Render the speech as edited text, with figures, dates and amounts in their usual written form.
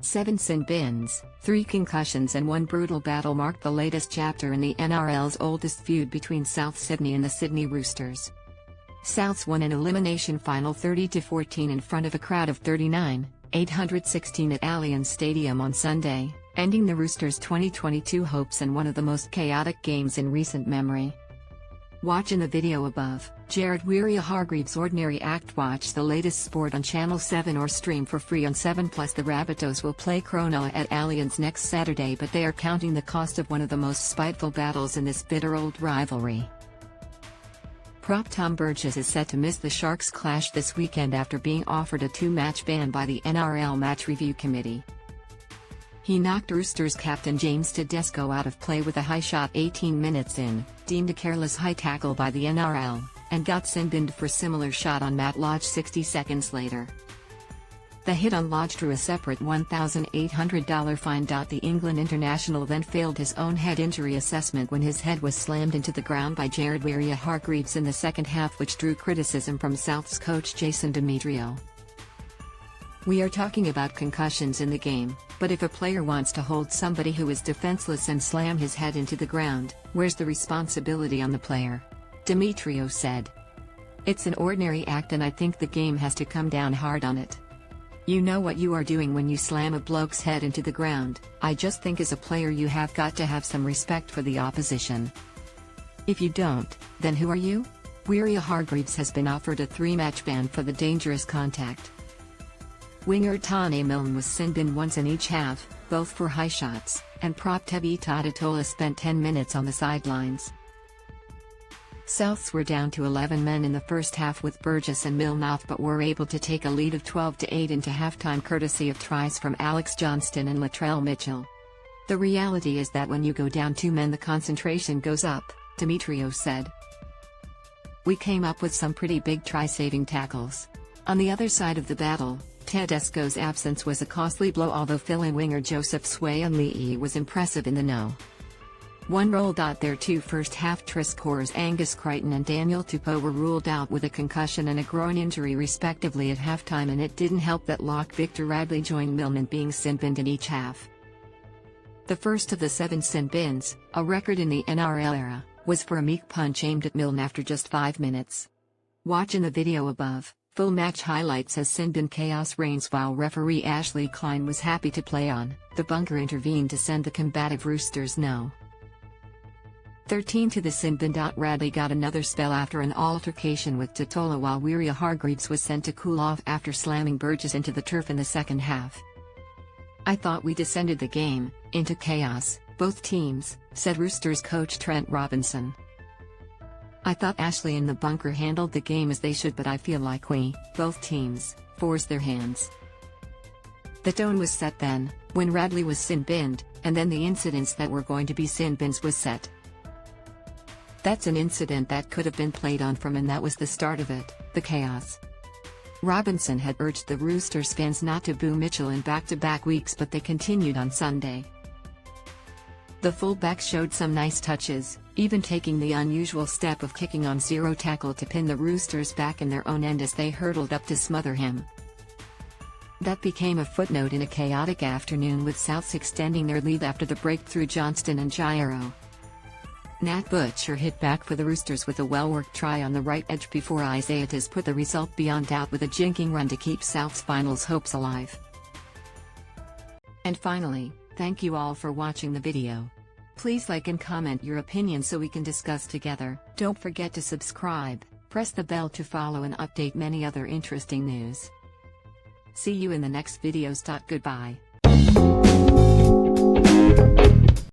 7 sin bins, 3 concussions and 1 brutal battle marked the latest chapter in the NRL's oldest feud between South Sydney and the Sydney Roosters. Souths won an elimination final 30-14 in front of a crowd of 39,816 at Allianz Stadium on Sunday, ending the Roosters' 2022 hopes and one of the most chaotic games in recent memory. Watch in the video above. Waerea-Hargreaves' Ordinary Act. Watch the latest sport on Channel 7 or stream for free on 7+. The Rabbitohs will play Cronulla at Allianz next Saturday, but they are counting the cost of one of the most spiteful battles in this bitter old rivalry. Prop Tom Burgess is set to miss the Sharks' clash this weekend after being offered a 2-match ban by the NRL Match Review Committee. He knocked Roosters captain James Tedesco out of play with a high shot 18 minutes in, deemed a careless high tackle by the NRL, and got sin-binned for similar shot on Matt Lodge 60 seconds later. The hit on Lodge drew a separate $1,800 fine. The England international then failed his own head injury assessment when his head was slammed into the ground by Waerea-Hargreaves in the second half, which drew criticism from Souths coach Jason Demetriou. "We are talking about concussions in the game, but if a player wants to hold somebody who is defenseless and slam his head into the ground, where's the responsibility on the player?" Demetriou said. "It's an ordinary act and I think the game has to come down hard on it. You know what you are doing when you slam a bloke's head into the ground. I just think as a player you have got to have some respect for the opposition. If you don't, then who are you?" Waerea-Hargreaves has been offered a 3-match ban for the dangerous contact. Winger Tane Milne was sin-binned once in each half, both for high shots, and prop Tevi Tadatola spent 10 minutes on the sidelines. Souths were down to 11 men in the first half with Burgess and Milne off, but were able to take a lead of 12-8 into halftime courtesy of tries from Alex Johnston and Latrell Mitchell. "The reality is that when you go down 2 men the concentration goes up," Demetriou said. "We came up with some pretty big try-saving tackles. On the other side of the battle, Tedesco's absence was a costly blow, although fill-in winger Joseph Suaalii was impressive in the no. 1 roll. Their 2 first-half try scorers Angus Crichton and Daniel Tupou were ruled out with a concussion and a groin injury respectively at halftime, and it didn't help that lock Victor Radley joined Milne in being sin-binned in each half. The first of the 7 sin-bins, a record in the NRL era, was for a meek punch aimed at Milne after just 5 minutes. Watch in the video above. Full match highlights as sin-bin chaos reigns. While referee Ashley Klein was happy to play on, the bunker intervened to send the combative Roosters no. 13 to the sin-bin. Radley got another spell after an altercation with Tatola, while Waerea-Hargreaves was sent to cool off after slamming Burgess into the turf in the second half. "I thought we descended the game into chaos, both teams," said Roosters coach Trent Robinson. "I thought Ashley and the bunker handled the game as they should, but I feel like both teams, forced their hands." The tone was set then, when Radley was sin-binned, and then the incidents that were going to be sin-bins was set. "That's an incident that could have been played on from, and that was the start of it, the chaos." Robinson had urged the Roosters fans not to boo Mitchell in back-to-back weeks, but they continued on Sunday. The fullback showed some nice touches, even taking the unusual step of kicking on 0 tackle to pin the Roosters back in their own end as they hurtled up to smother him. That became a footnote in a chaotic afternoon, with Souths extending their lead after the break through Johnston and Jairo. Nat Butcher hit back for the Roosters with a well-worked try on the right edge before Isaiah Taz put the result beyond doubt with a jinking run to keep South's finals hopes alive. And finally, thank you all for watching the video. Please like and comment your opinion so we can discuss together. Don't forget to subscribe, press the bell to follow and update many other interesting news. See you in the next videos. Goodbye.